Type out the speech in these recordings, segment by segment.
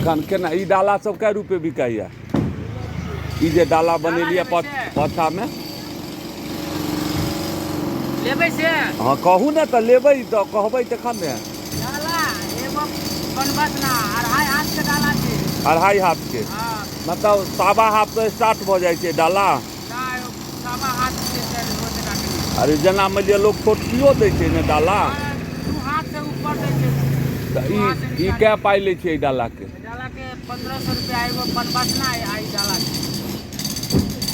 एखन केना ई डाला सब कै रुपए बिकाइया ई जे डाला बनेलिए पाछा में लेबै से हाँ कहू ना तो लेबै तो कहबै तखन ने डाला एगो बनबसना अढ़ाई हाथ के डाला छै 2.5 हाथ के हाँ मतलब 1.25 हाथ से स्टार्ट हो जाए छै डाला सवा हाथ के काटली अरे जना में लिए लोग छोटकियो दै छै ने डाला 2 हाथ से ऊपर दै छै तो ई क्या पाई ले छै डाला के 1500 रुपया एगो बनबसना आ ई डाला छै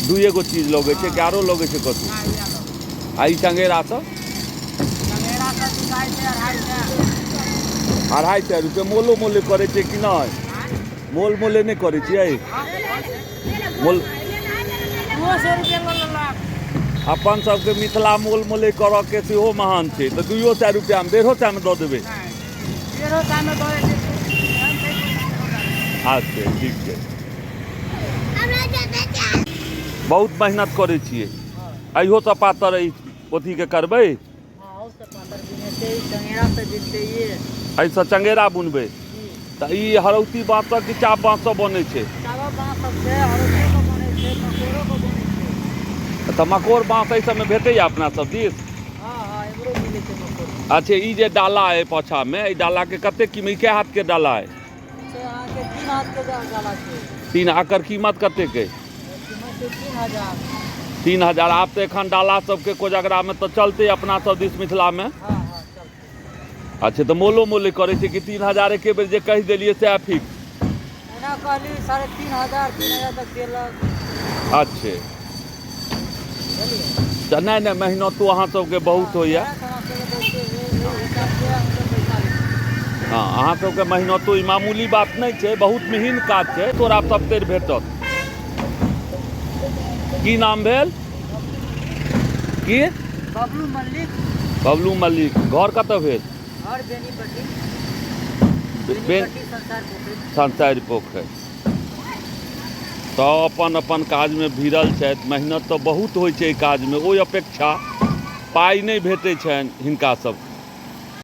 दुए गो चीज लगे छै कि आरो लगे छै कथु आई चंगेरा तो चंगेरा सब बिकाय छै 250 रुपये मोलो मोले करे छै कि नहीं मोल मोले नहीं करे छियै मोल 200 रुपया लेलक अपन सबके मिथिला मोल मोले करऽ के सेहो महान छै तो 200 रुपया में 150 में दऽ देबै अच्छा ठीक है बहुत मेहनत करे छियै अहियो तो पातर अथी के करबै ऐसा चंगेरा बुनबै तो ई हरौती बाँस की चाप बाँस बने छै तो मकोर बाँस ऐ सब में भेटैया अपना सब दिस अच्छा ई जे डाला है पाछा में ई डाला के कते कीमत के हाथ के डाला है 3 आकर कीमत कते के 3000 आप तो एखन डाला सबके कोजगरा में तो चलते अपना सब दिस मिथिला में अच्छा तो मोलो मोले करे छै कि 3000 एके बेर जे कहि देलिए से फिक्स कहली 3500 तक देलक अच्छे नहीं मेहनत तो अहाँ सबके बहुत होइया हाँ अहाँ सबके मेहनतो ई मामूली बात नहीं छै बहुत महीन काज छै तोरा सब तैर भेटत की नाम भेल की बबलू मल्लिक घर कतऽ भेल घर बेनीपट्टी संसार पोखरि तो अपन अपन काज में भिड़ल छथि मेहनत तो बहुत होइ छै काज में ओहि अपेक्षा पाई नहीं भेटै छनि हिनका सब